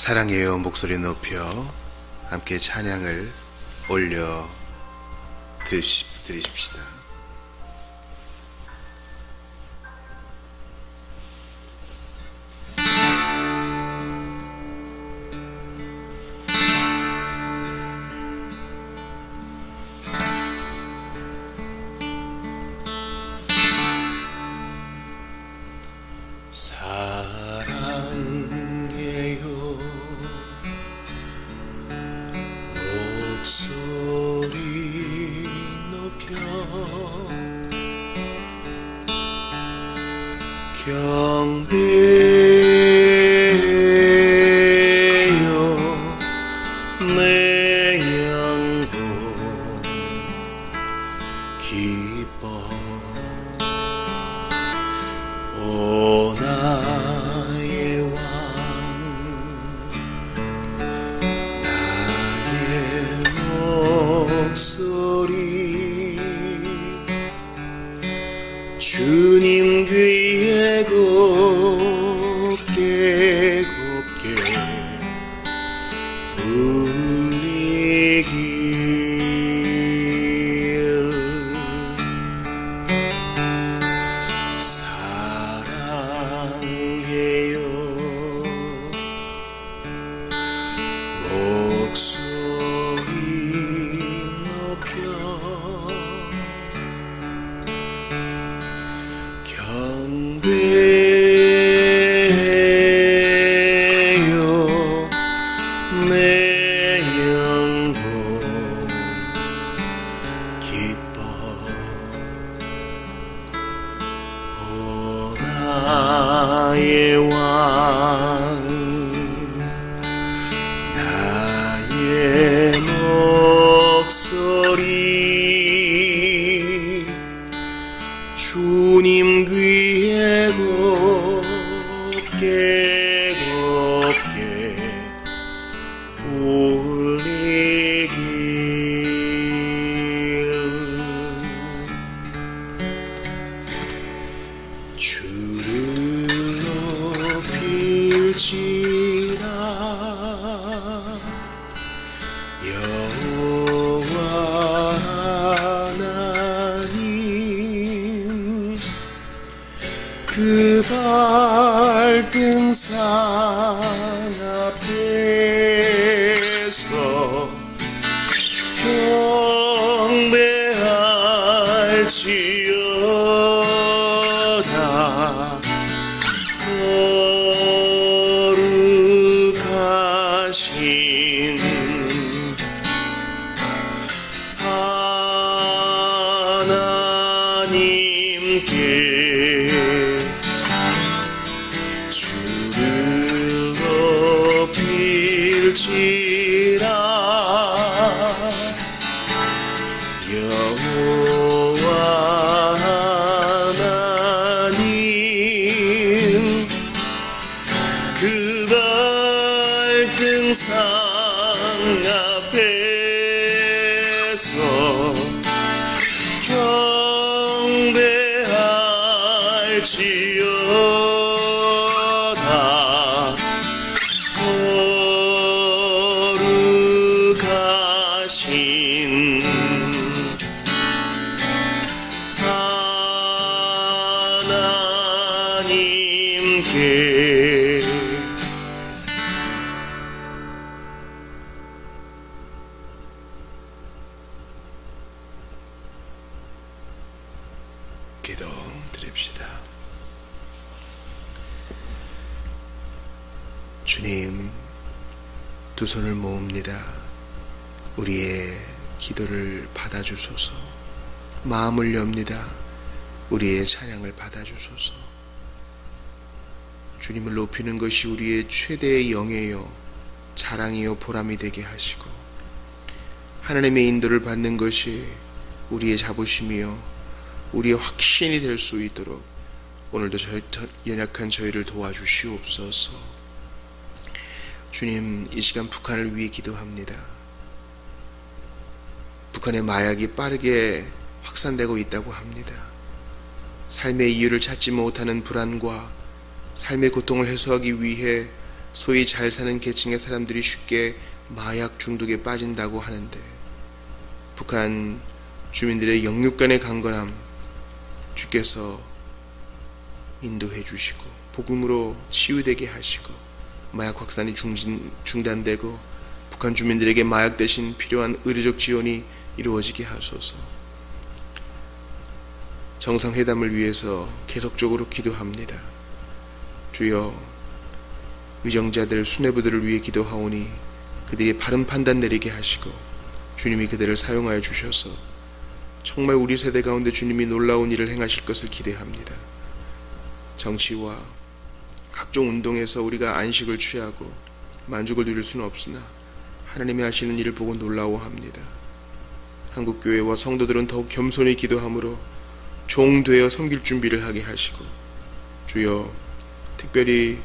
사랑해요 목소리 높여 함께 찬양을 올려 드리십시다. 사랑해요 목소리 높여 경배해요 내 영혼 기뻐 오 나의 왕 나의 목소리 주님 귀에 곱게 곱게 울리길 사랑해요 목소리 높여 경배해요 내 영혼 기뻐 오 나의 왕 나의 목소리 주님 귀에 곱게 곱게 울리길 주를 높일지라 여호와 하나님 그 발등상 앞에서 경배할지어다 거룩하신 하나님께 주를 높일지라 여호와 하나님 그 발등상 앞에서 경배할지어다 거룩하신 하나님께 기도 드립시다. 주님, 두 손을 모읍니다. 우리의 기도를 받아주소서. 마음을 엽니다. 우리의 찬양을 받아주소서. 주님을 높이는 것이 우리의 최대의 영예요 자랑이요 보람이 되게 하시고, 하나님의 인도를 받는 것이 우리의 자부심이요 우리의 확신이 될 수 있도록 오늘도 연약한 저희를 도와주시옵소서. 주님, 이 시간 북한을 위해 기도합니다. 북한의 마약이 빠르게 확산되고 있다고 합니다. 삶의 이유를 찾지 못하는 불안과 삶의 고통을 해소하기 위해 소위 잘 사는 계층의 사람들이 쉽게 마약 중독에 빠진다고 하는데, 북한 주민들의 영육 간의 강건함 주께서 인도해 주시고 복음으로 치유되게 하시고 마약 확산이 중단되고 북한 주민들에게 마약 대신 필요한 의료적 지원이 이루어지게 하소서. 정상회담을 위해서 계속적으로 기도합니다. 주여, 위정자들, 수뇌부들을 위해 기도하오니 그들이 바른 판단 내리게 하시고 주님이 그들을 사용하여 주셔서 정말 우리 세대 가운데 주님이 놀라운 일을 행하실 것을 기대합니다. 정치와 각종 운동에서 우리가 안식을 취하고 만족을 누릴 수는 없으나 하나님이 하시는 일을 보고 놀라워합니다. 한국교회와 성도들은 더욱 겸손히 기도함으로 종되어 섬길 준비를 하게 하시고, 주여, 특별히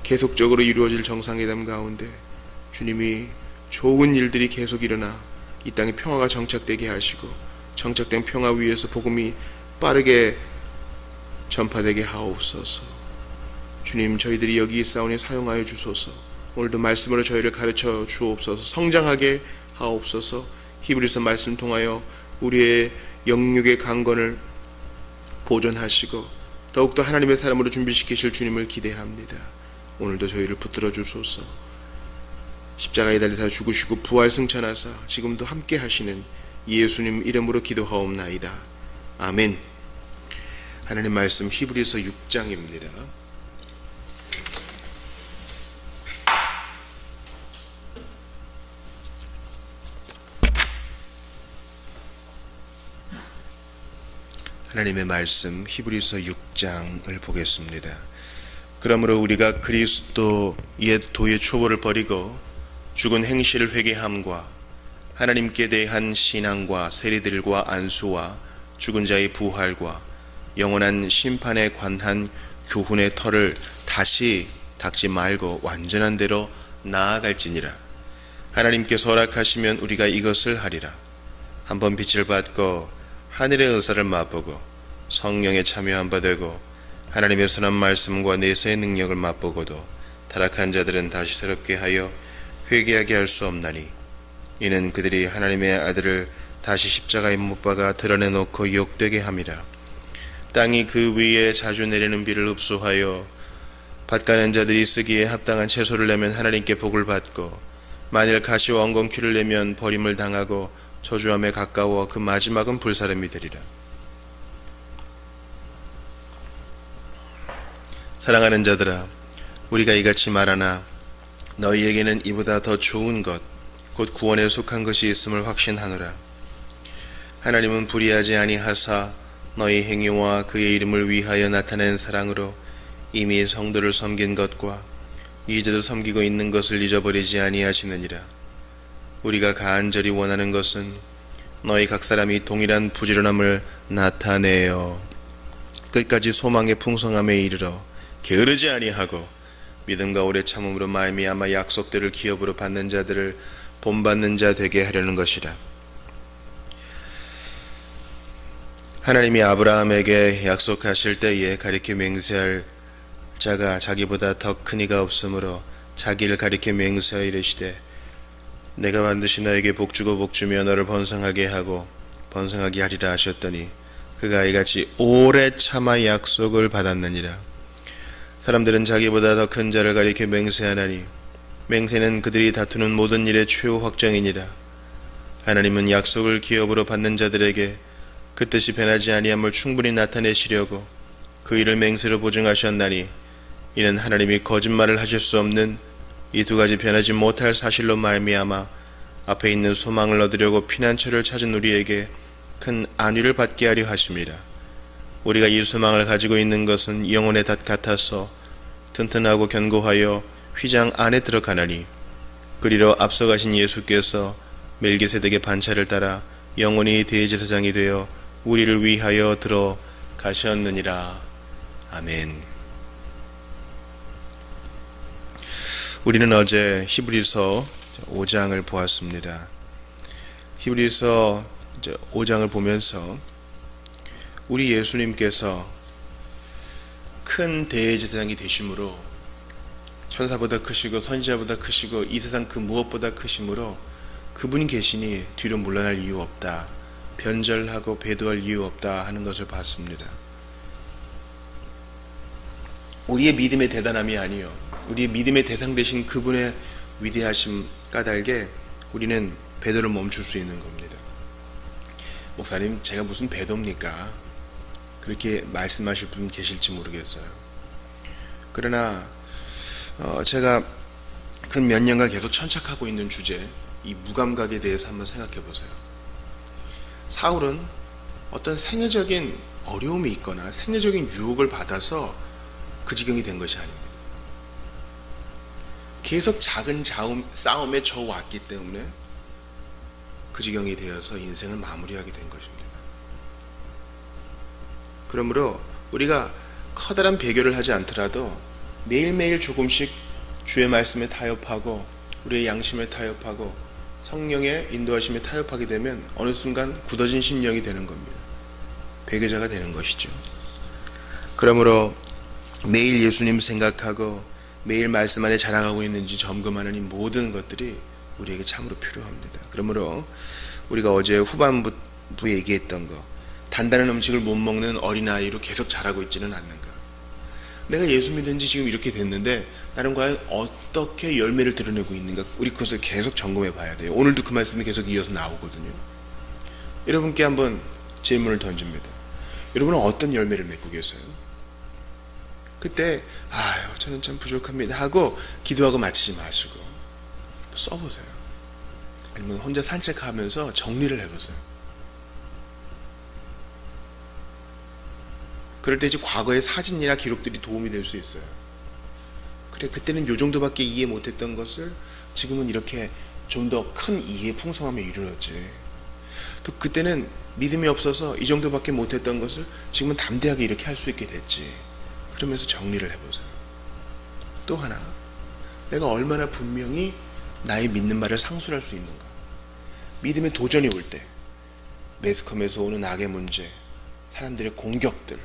계속적으로 이루어질 정상회담 가운데 주님이 좋은 일들이 계속 일어나 이 땅에 평화가 정착되게 하시고 정착된 평화 위에서 복음이 빠르게 전파되게 하옵소서. 주님, 저희들이 여기 있사오니 사용하여 주소서. 오늘도 말씀으로 저희를 가르쳐 주옵소서. 성장하게 하옵소서. 히브리서 말씀 통하여 우리의 영육의 강건을 보존하시고 더욱더 하나님의 사람으로 준비시키실 주님을 기대합니다. 오늘도 저희를 붙들어 주소서. 십자가에 달리사 죽으시고 부활 승천하사 지금도 함께 하시는 예수님 이름으로 기도하옵나이다. 아멘. 하나님 말씀 히브리서 6장입니다. 하나님의 말씀 히브리서 6장을 보겠습니다. 그러므로 우리가 그리스도 옛 도의 초보를 버리고 죽은 행실을 회개함과 하나님께 대한 신앙과 세리들과 안수와 죽은 자의 부활과 영원한 심판에 관한 교훈의 터를 다시 닦지 말고 완전한 대로 나아갈지니라. 하나님께서 허락하시면 우리가 이것을 하리라. 한번 빛을 받고 하늘의 의사를 맛보고 성령에 참여한 바 되고 하나님의 선한 말씀과 내세의 능력을 맛보고도 타락한 자들은 다시 새롭게 하여 회개하게 할 수 없나니, 이는 그들이 하나님의 아들을 다시 십자가에 못 박아 드러내놓고 욕되게 함이라. 땅이 그 위에 자주 내리는 비를 흡수하여 밭가는 자들이 쓰기에 합당한 채소를 내면 하나님께 복을 받고, 만일 가시와 엉겅퀴를 내면 버림을 당하고 저주함에 가까워 그 마지막은 불사름이 되리라. 사랑하는 자들아, 우리가 이같이 말하나 너희에게는 이보다 더 좋은 것, 곧 구원에 속한 것이 있음을 확신하노라. 하나님은 불의하지 아니하사 너희 행위와 그의 이름을 위하여 나타낸 사랑으로 이미 성도를 섬긴 것과 이제도 섬기고 있는 것을 잊어버리지 아니하시느니라. 우리가 간절히 원하는 것은 너희 각 사람이 동일한 부지런함을 나타내어 끝까지 소망의 풍성함에 이르러 게으르지 아니하고 믿음과 오래 참음으로 말미암아 약속들을 기업으로 받는 자들을 본받는 자 되게 하려는 것이라. 하나님이 아브라함에게 약속하실 때에 가리켜 맹세할 자가 자기보다 더 큰 이가 없으므로 자기를 가리켜 맹세하여 이르시되, 내가 반드시 너에게 복주고 복주며 너를 번성하게 하고 번성하게 하리라 하셨더니 그가 이같이 오래 참아 약속을 받았느니라. 사람들은 자기보다 더 큰 자를 가리켜 맹세하나니 맹세는 그들이 다투는 모든 일의 최후 확정이니라. 하나님은 약속을 기업으로 받는 자들에게 그 뜻이 변하지 아니함을 충분히 나타내시려고 그 일을 맹세로 보증하셨나니, 이는 하나님이 거짓말을 하실 수 없는 이 두 가지 변하지 못할 사실로 말미암아 앞에 있는 소망을 얻으려고 피난처를 찾은 우리에게 큰 안위를 받게 하려 하심이라. 우리가 이 소망을 가지고 있는 것은 영혼의 닷 같아서 튼튼하고 견고하여 휘장 안에 들어가나니, 그리로 앞서가신 예수께서 멜기세덱의 반차를 따라 영원히 대제사장이 되어 우리를 위하여 들어가셨느니라. 아멘. 우리는 어제 히브리서 5장을 보았습니다. 히브리서 5장을 보면서 우리 예수님께서 큰 대제사장이 되심으로 천사보다 크시고 선지자보다 크시고 이 세상 그 무엇보다 크심으로 그분이 계시니 뒤로 물러날 이유 없다, 변절하고 배도할 이유 없다 하는 것을 봤습니다. 우리의 믿음의 대단함이 아니요, 우리의 믿음의 대상 되신 그분의 위대하심 까닭에 우리는 배도를 멈출 수 있는 겁니다. 목사님, 제가 무슨 배도입니까? 그렇게 말씀하실 분 계실지 모르겠어요. 그러나 제가 근 몇 년간 계속 천착하고 있는 주제, 이 무감각에 대해서 한번 생각해 보세요. 사울은 어떤 생애적인 어려움이 있거나 생애적인 유혹을 받아서 그 지경이 된 것이 아닙니다. 계속 작은 싸움에 져왔기 때문에 그 지경이 되어서 인생을 마무리하게 된 것입니다. 그러므로 우리가 커다란 배교를 하지 않더라도 매일매일 조금씩 주의 말씀에 타협하고 우리의 양심에 타협하고 성령의 인도하심에 타협하게 되면 어느 순간 굳어진 심령이 되는 겁니다. 배교자가 되는 것이죠. 그러므로 매일 예수님 생각하고 매일 말씀 안에 자라가고 있는지 점검하는 이 모든 것들이 우리에게 참으로 필요합니다. 그러므로 우리가 어제 후반부 얘기했던 거, 단단한 음식을 못 먹는 어린아이로 계속 자라고 있지는 않는가. 내가 예수 믿은 지 지금 이렇게 됐는데 나는 과연 어떻게 열매를 드러내고 있는가, 우리 그것을 계속 점검해 봐야 돼요. 오늘도 그 말씀이 계속 이어서 나오거든요. 여러분께 한번 질문을 던집니다. 여러분은 어떤 열매를 맺고 계세요? 그때 저는 참 부족합니다 하고 기도하고 마치지 마시고 써보세요. 아니면 혼자 산책하면서 정리를 해보세요. 그럴 때 이제 과거의 사진이나 기록들이 도움이 될 수 있어요. 그래, 그때는 요 정도밖에 이해 못했던 것을 지금은 이렇게 좀 더 큰 이해 풍성함에 이르렀지. 또 그때는 믿음이 없어서 이 정도밖에 못했던 것을 지금은 담대하게 이렇게 할 수 있게 됐지. 그러면서 정리를 해보세요. 또 하나, 내가 얼마나 분명히 나의 믿는 말을 상술할 수 있는가. 믿음의 도전이 올 때, 매스컴에서 오는 악의 문제, 사람들의 공격들,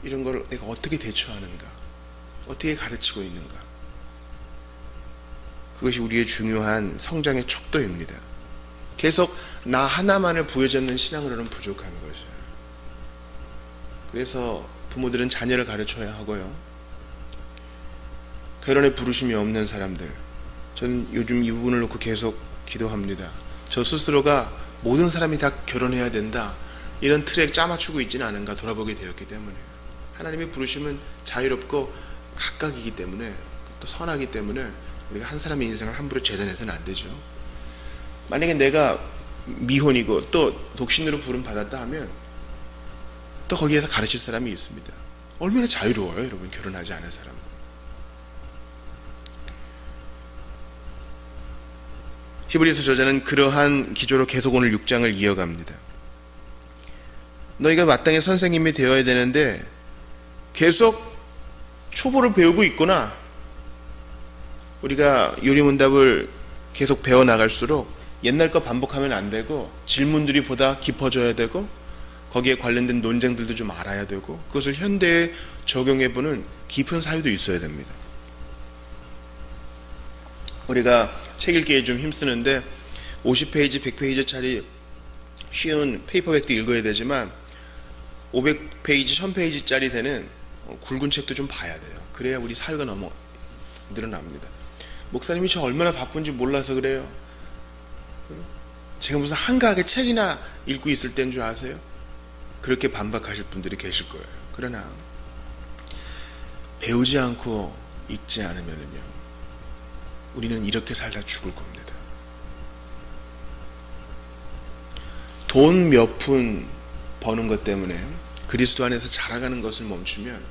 이런 걸 내가 어떻게 대처하는가, 어떻게 가르치고 있는가. 그것이 우리의 중요한 성장의 척도입니다. 계속 나 하나만을 부여잡는 신앙으로는 부족한 것이에요. 그래서 부모들은 자녀를 가르쳐야 하고요. 결혼에 부르심이 없는 사람들, 저는 요즘 이 부분을 놓고 계속 기도합니다. 저 스스로가 모든 사람이 다 결혼해야 된다, 이런 틀에 짜맞추고 있지는 않은가 돌아보게 되었기 때문에, 하나님의 부르심은 자유롭고 각각이기 때문에, 또 선하기 때문에 우리가 한 사람의 인생을 함부로 재단해서는 안 되죠. 만약에 내가 미혼이고 또 독신으로 부름 받았다 하면 또 거기에서 가르칠 사람이 있습니다. 얼마나 자유로워요, 여러분, 결혼하지 않은 사람은. 히브리서 저자는 그러한 기조로 계속 오늘 6장을 이어갑니다. 너희가 마땅히 선생님이 되어야 되는데 계속 초보를 배우고 있구나. 우리가 요리문답을 계속 배워나갈수록 옛날 거 반복하면 안 되고 질문들이 보다 깊어져야 되고 거기에 관련된 논쟁들도 좀 알아야 되고 그것을 현대에 적용해보는 깊은 사유도 있어야 됩니다. 우리가 책 읽기에 좀 힘쓰는데 50페이지, 100페이지짜리 쉬운 페이퍼백도 읽어야 되지만 500페이지, 1000페이지짜리 되는 굵은 책도 좀 봐야 돼요. 그래야 우리 사유가 너무 늘어납니다. 목사님이 저 얼마나 바쁜지 몰라서 그래요. 제가 무슨 한가하게 책이나 읽고 있을 때인 줄 아세요? 그렇게 반박하실 분들이 계실 거예요. 그러나 배우지 않고 읽지 않으면요, 우리는 이렇게 살다 죽을 겁니다. 돈 몇 푼 버는 것 때문에 그리스도 안에서 자라가는 것을 멈추면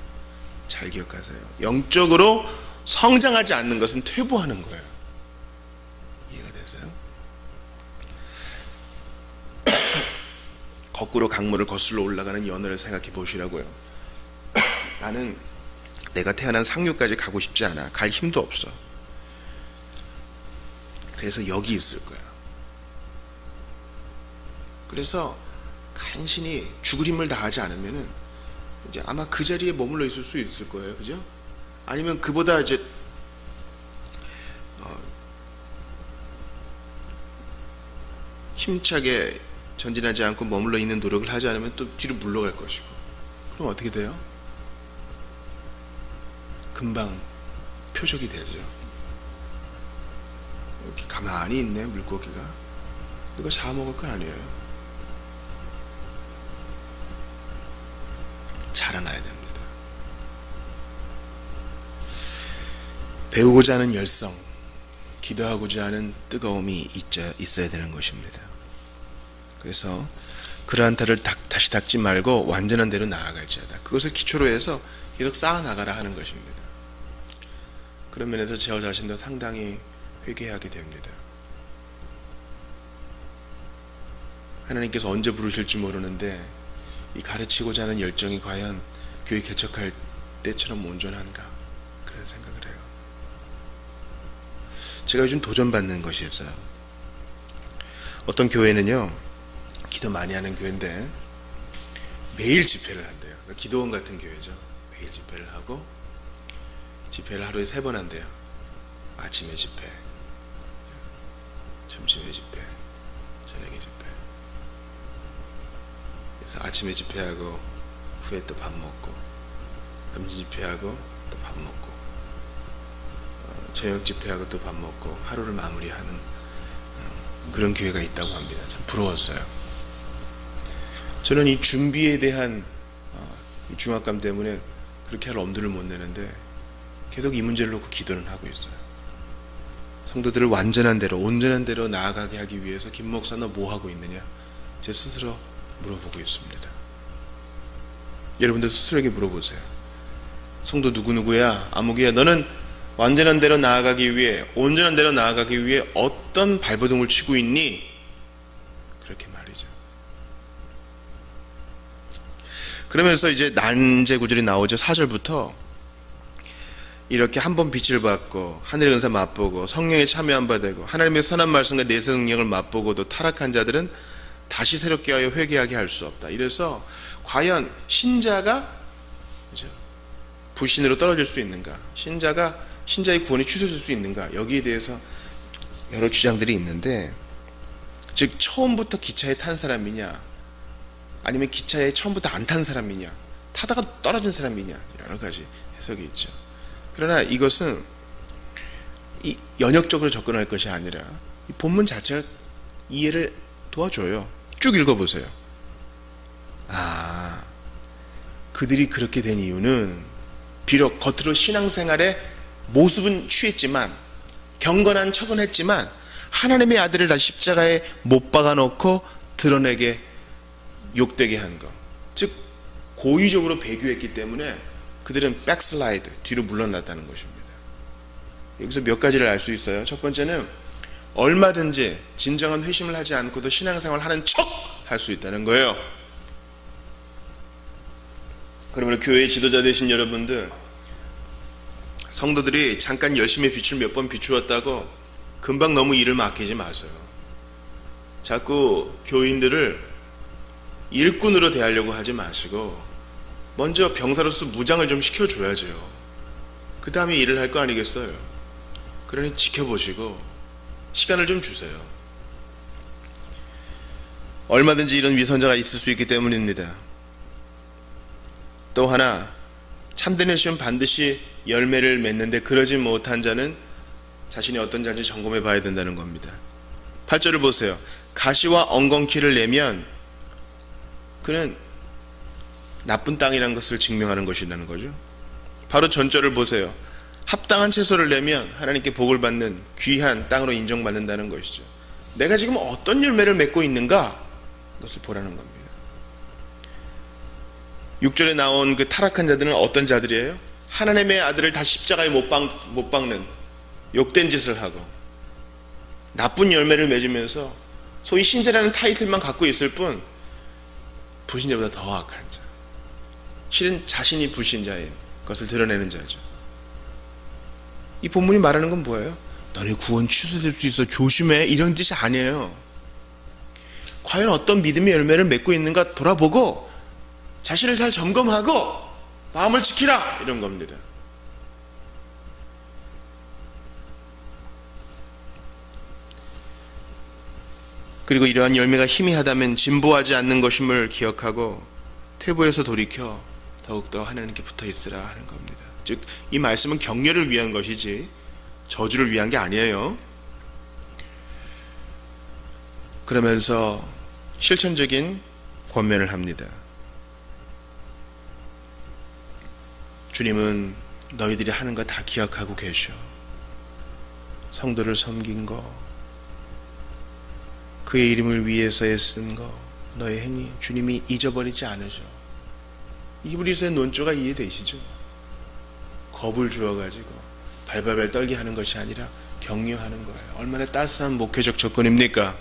잘 기억하세요. 영적으로 성장하지 않는 것은 퇴보하는 거예요. 이해가 되세요? 거꾸로 강물을 거슬러 올라가는 연어를 생각해 보시라고요. 나는 내가 태어난 상류까지 가고 싶지 않아. 갈 힘도 없어. 그래서 여기 있을 거야. 그래서 간신히 죽을 힘을 다하지 않으면은 이제 아마 그 자리에 머물러 있을 수 있을 거예요. 그죠? 아니면 그보다 이제 힘차게 전진하지 않고 머물러 있는 노력을 하지 않으면 또 뒤로 물러갈 것이고, 그럼 어떻게 돼요? 금방 표적이 되죠. 이렇게 가만히 있네, 물고기가. 누가 잡아먹을 거 아니에요. 자라나야 됩니다. 배우고자 하는 열성, 기도하고자 하는 뜨거움이 있어야 되는 것입니다. 그래서 그러한 탈을 다시 닦지 말고 완전한 대로 나아갈지어다. 그것을 기초로 해서 계속 쌓아나가라 하는 것입니다. 그런 면에서 저 자신도 상당히 회개하게 됩니다. 하나님께서 언제 부르실지 모르는데 이 가르치고자 하는 열정이 과연 교회 개척할 때처럼 온전한가, 그런 생각을 해요. 제가 요즘 도전받는 것이 있어요. 어떤 교회는요, 기도 많이 하는 교회인데 매일 집회를 한대요. 기도원 같은 교회죠. 매일 집회를 하고 집회를 하루에 3번 한대요. 아침에 집회, 점심에 집회, 저녁에 집회. 그래서 아침에 집회하고 후에 또 밥 먹고, 점심 집회하고 또 밥 먹고, 저녁 집회하고 또 밥 먹고 하루를 마무리하는 그런 교회가 있다고 합니다. 참 부러웠어요. 저는 이 준비에 대한 이 중압감 때문에 그렇게 할 엄두를 못 내는데 계속 이 문제를 놓고 기도는 하고 있어요. 성도들을 완전한 대로, 온전한 대로 나아가게 하기 위해서 김 목사 너 뭐 하고 있느냐, 제 스스로 물어보고 있습니다. 여러분들 스스로에게 물어보세요. 성도 누구누구야, 아무개야, 너는 완전한 대로 나아가기 위해, 온전한 대로 나아가기 위해 어떤 발버둥을 치고 있니? 그렇게 말이죠. 그러면서 이제 난제 구절이 나오죠. 4절부터 이렇게 한 번 빛을 받고 하늘의 은사 맛보고 성령에 참여한 바 되고 하나님의 선한 말씀과 내세 능력을 맛보고도 타락한 자들은 다시 새롭게 하여 회개하게 할 수 없다. 이래서 과연 신자가 불신으로 떨어질 수 있는가, 신자의 구원이 취소될 수 있는가, 여기에 대해서 여러 주장들이 있는데, 즉 처음부터 기차에 탄 사람이냐, 아니면 기차에 처음부터 안 탄 사람이냐, 타다가 떨어진 사람이냐, 여러 가지 해석이 있죠. 그러나 이것은 이 연역적으로 접근할 것이 아니라 이 본문 자체가 이해를 도와줘요. 쭉 읽어보세요. 아, 그들이 그렇게 된 이유는 비록 겉으로 신앙생활에 모습은 취했지만, 경건한 척은 했지만 하나님의 아들을 다시 십자가에 못 박아놓고 드러내게, 욕되게 한 것, 즉 고의적으로 배교했기 때문에 그들은 백슬라이드, 뒤로 물러났다는 것입니다. 여기서 몇 가지를 알 수 있어요. 첫 번째는 얼마든지 진정한 회심을 하지 않고도 신앙생활을 하는 척 할 수 있다는 거예요. 그러면 교회의 지도자 되신 여러분들, 성도들이 잠깐 열심히 빛을 몇 번 비추었다고 금방 너무 일을 맡기지 마세요. 자꾸 교인들을 일꾼으로 대하려고 하지 마시고 먼저 병사로서 무장을 좀 시켜줘야죠. 그 다음에 일을 할 거 아니겠어요. 그러니 지켜보시고 시간을 좀 주세요. 얼마든지 이런 위선자가 있을 수 있기 때문입니다. 또 하나, 참된 회심은 반드시 열매를 맺는데 그러지 못한 자는 자신이 어떤 자인지 점검해 봐야 된다는 겁니다. 8절을 보세요. 가시와 엉겅퀴를 내면 그는 나쁜 땅이라는 것을 증명하는 것이라는 거죠. 바로 전절을 보세요. 합당한 채소를 내면 하나님께 복을 받는 귀한 땅으로 인정받는다는 것이죠. 내가 지금 어떤 열매를 맺고 있는가, 그것을 보라는 겁니다. 6절에 나온 그 타락한 자들은 어떤 자들이에요? 하나님의 아들을 다시 십자가에 못 박는 욕된 짓을 하고 나쁜 열매를 맺으면서 소위 신자라는 타이틀만 갖고 있을 뿐 불신자보다 더 악한 자, 실은 자신이 불신자인 것을 드러내는 자죠. 이 본문이 말하는 건 뭐예요? 너네 구원 취소될 수 있어, 조심해, 이런 뜻이 아니에요. 과연 어떤 믿음의 열매를 맺고 있는가 돌아보고 자신을 잘 점검하고 마음을 지키라, 이런 겁니다. 그리고 이러한 열매가 희미하다면 진보하지 않는 것임을 기억하고 퇴보해서 돌이켜 더욱더 하나님께 붙어 있으라 하는 겁니다. 즉, 이 말씀은 격려를 위한 것이지 저주를 위한 게 아니에요. 그러면서 실천적인 권면을 합니다. 주님은 너희들이 하는 거 다 기억하고 계셔. 성도를 섬긴 거, 그의 이름을 위해서 애쓴 거, 너의 행위 주님이 잊어버리지 않으셔. 히브리서의 논조가 이해되시죠? 겁을 주어가지고 발발발 떨게 하는 것이 아니라 격려하는 거예요. 얼마나 따스한 목회적 접근입니까?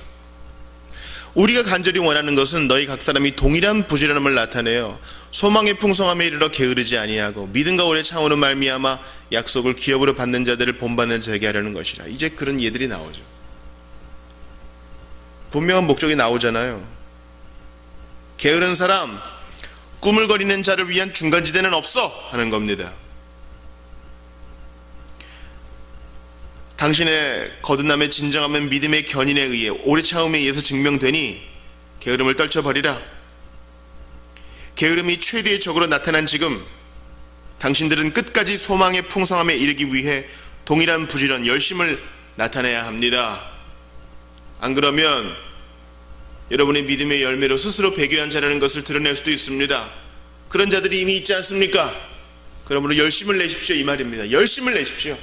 우리가 간절히 원하는 것은 너희 각 사람이 동일한 부지런함을 나타내어 소망의 풍성함에 이르러 게으르지 아니하고 믿음과 오래 참으로 말미암아 약속을 기업으로 받는 자들을 본받는 자에게 하려는 것이라. 이제 그런 예들이 나오죠. 분명한 목적이 나오잖아요. 게으른 사람, 꾸물거리는 자를 위한 중간지대는 없어 하는 겁니다. 당신의 거듭남의 진정함은 믿음의 견인에 의해 오래 참음에 의해서 증명되니 게으름을 떨쳐버리라. 게으름이 최대의 적으로 나타난 지금 당신들은 끝까지 소망의 풍성함에 이르기 위해 동일한 부지런 열심을 나타내야 합니다. 안 그러면 여러분의 믿음의 열매로 스스로 배교한 자라는 것을 드러낼 수도 있습니다. 그런 자들이 이미 있지 않습니까? 그러므로 열심을 내십시오 이 말입니다. 열심을 내십시오.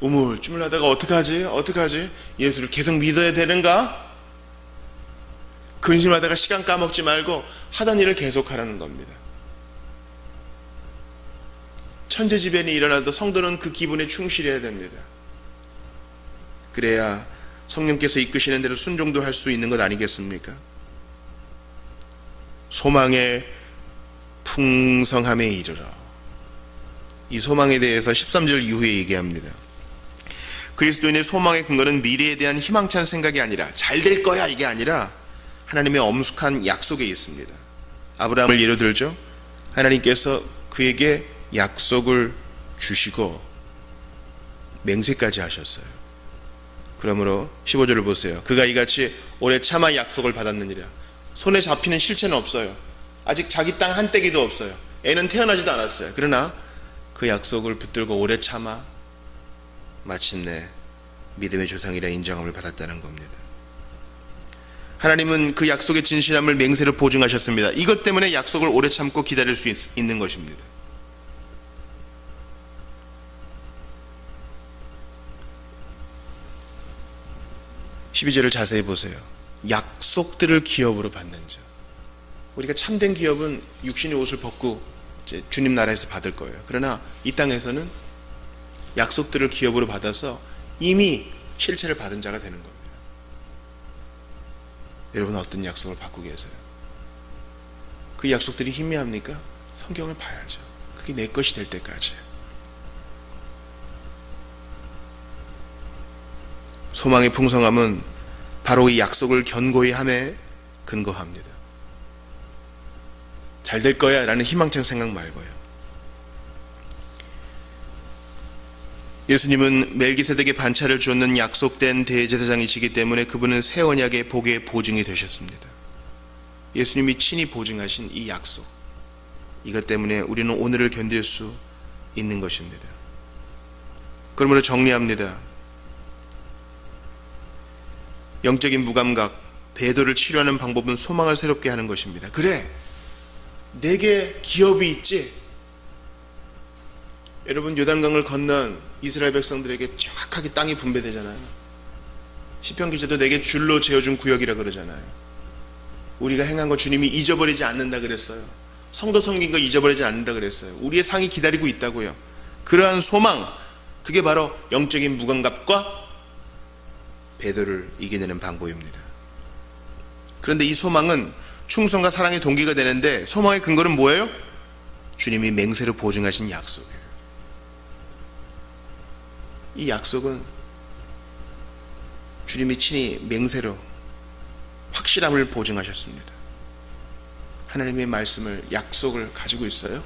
우물쭈물하다가 어떡하지? 예수를 계속 믿어야 되는가? 근심하다가 시간 까먹지 말고 하던 일을 계속하라는 겁니다. 천재지변이 일어나도 성도는 그 기분에 충실해야 됩니다. 그래야 성령께서 이끄시는 대로 순종도 할 수 있는 것 아니겠습니까? 소망의 풍성함에 이르러. 이 소망에 대해서 13절 이후에 얘기합니다. 그리스도인의 소망의 근거는 미래에 대한 희망찬 생각이 아니라 잘 될 거야 이게 아니라 하나님의 엄숙한 약속에 있습니다. 아브라함을 예로 들죠. 하나님께서 그에게 약속을 주시고 맹세까지 하셨어요. 그러므로 15절을 보세요. 그가 이같이 오래 참아 약속을 받았느니라. 손에 잡히는 실체는 없어요. 아직 자기 땅 한 떼기도 없어요. 애는 태어나지도 않았어요. 그러나 그 약속을 붙들고 오래 참아 마침내 믿음의 조상이라 인정함을 받았다는 겁니다. 하나님은 그 약속의 진실함을 맹세로 보증하셨습니다. 이것 때문에 약속을 오래 참고 기다릴 수 있는 것입니다. 12절을 자세히 보세요. 약속들을 기업으로 받는 자. 우리가 참된 기업은 육신의 옷을 벗고 이제 주님 나라에서 받을 거예요. 그러나 이 땅에서는 약속들을 기업으로 받아서 이미 실체를 받은 자가 되는 겁니다. 여러분 어떤 약속을 받고 계세요? 그 약속들이 희미합니까? 성경을 봐야죠. 그게 내 것이 될 때까지. 소망의 풍성함은 바로 이 약속을 견고히 함에 근거합니다. 잘 될 거야 라는 희망찬 생각 말고요. 예수님은 멜기세덱의 반차를 쫓는 약속된 대제사장이시기 때문에 그분은 새 언약의 복의 보증이 되셨습니다. 예수님이 친히 보증하신 이 약속, 이것 때문에 우리는 오늘을 견딜 수 있는 것입니다. 그러므로 정리합니다. 영적인 무감각, 배도를 치료하는 방법은 소망을 새롭게 하는 것입니다. 그래, 내게 기업이 있지. 여러분 요단강을 건넌 이스라엘 백성들에게 정확하게 땅이 분배되잖아요. 시편 기자도 내게 줄로 재어준 구역이라 그러잖아요. 우리가 행한 거 주님이 잊어버리지 않는다 그랬어요. 성도 섬긴 거 잊어버리지 않는다 그랬어요. 우리의 상이 기다리고 있다고요. 그러한 소망, 그게 바로 영적인 무감각과 배도를 이겨내는 방법입니다. 그런데 이 소망은 충성과 사랑의 동기가 되는데 소망의 근거는 뭐예요? 주님이 맹세로 보증하신 약속이에요. 이 약속은 주님이 친히 맹세로 확실함을 보증하셨습니다. 하나님의 말씀을, 약속을 가지고 있어요?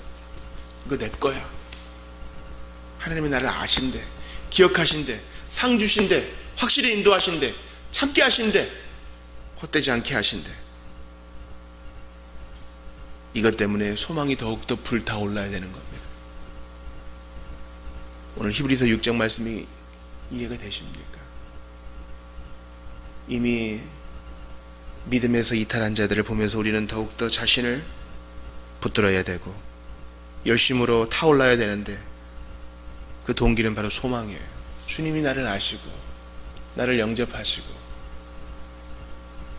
이거 내 거야. 하나님이 나를 아신대, 기억하신대, 상 주신대, 확실히 인도하신대, 참게 하신대. 헛되지 않게 하신대. 이것 때문에 소망이 더욱더 불타올라야 되는 겁니다. 오늘 히브리서 6장 말씀이 이해가 되십니까? 이미 믿음에서 이탈한 자들을 보면서 우리는 더욱더 자신을 붙들어야 되고 열심으로 타올라야 되는데, 그 동기는 바로 소망이에요. 주님이 나를 아시고 나를 영접하시고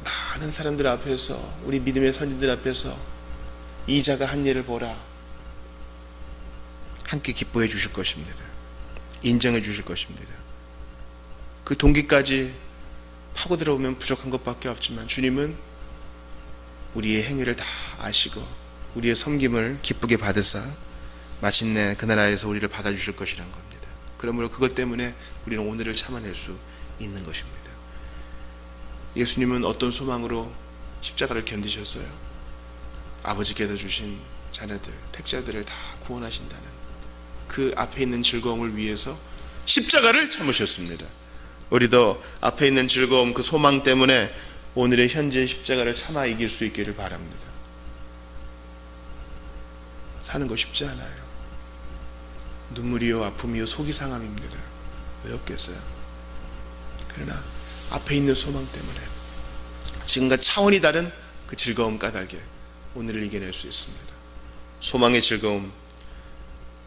많은 사람들 앞에서, 우리 믿음의 선진들 앞에서 이 자가 한 일을 보라, 함께 기뻐해 주실 것입니다. 인정해 주실 것입니다. 그 동기까지 파고 들어오면 부족한 것밖에 없지만, 주님은 우리의 행위를 다 아시고 우리의 섬김을 기쁘게 받으사 마침내 그 나라에서 우리를 받아주실 것이란 겁니다. 그러므로 그것 때문에 우리는 오늘을 참아낼 수 있는 것입니다. 예수님은 어떤 소망으로 십자가를 견디셨어요? 아버지께서 주신 자녀들, 택자들을 다 구원하신다는 그 앞에 있는 즐거움을 위해서 십자가를 참으셨습니다. 우리도 앞에 있는 즐거움, 그 소망 때문에 오늘의 현재의 십자가를 참아 이길 수 있기를 바랍니다. 사는 거 쉽지 않아요. 눈물이요 아픔이요 속이 상함입니다. 왜 없겠어요? 그러나 앞에 있는 소망 때문에 지금과 차원이 다른 그 즐거움 까닭에 오늘을 이겨낼 수 있습니다. 소망의 즐거움,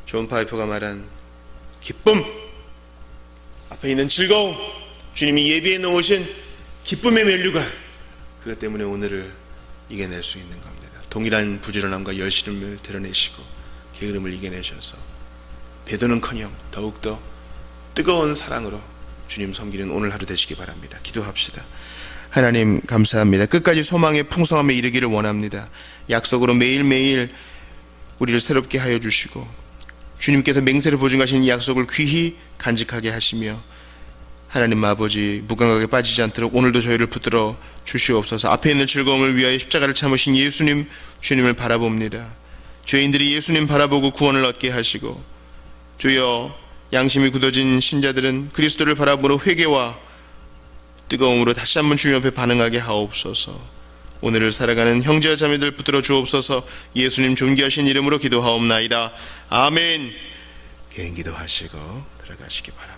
존 파이퍼가 말한 기쁨, 앞에 있는 즐거움, 주님이 예비해 놓으신 기쁨의 면류관, 그것 때문에 오늘을 이겨낼 수 있는 겁니다. 동일한 부지런함과 열심을 드러내시고 게으름을 이겨내셔서 배도는커녕 더욱더 뜨거운 사랑으로 주님 섬기는 오늘 하루 되시기 바랍니다. 기도합시다. 하나님 감사합니다. 끝까지 소망의 풍성함에 이르기를 원합니다. 약속으로 매일매일 우리를 새롭게 하여 주시고 주님께서 맹세를 보증하신 이 약속을 귀히 간직하게 하시며, 하나님 아버지 무감각에 빠지지 않도록 오늘도 저희를 붙들어 주시옵소서. 앞에 있는 즐거움을 위하여 십자가를 참으신 예수님, 주님을 바라봅니다. 죄인들이 예수님 바라보고 구원을 얻게 하시고, 주여 양심이 굳어진 신자들은 그리스도를 바라보러 회개와 뜨거움으로 다시 한번 주님 앞에 반응하게 하옵소서. 오늘을 살아가는 형제와 자매들 붙들어 주옵소서. 예수님 존귀하신 이름으로 기도하옵나이다. 아멘. 개인기도 하시고 들어가시기 바랍니다.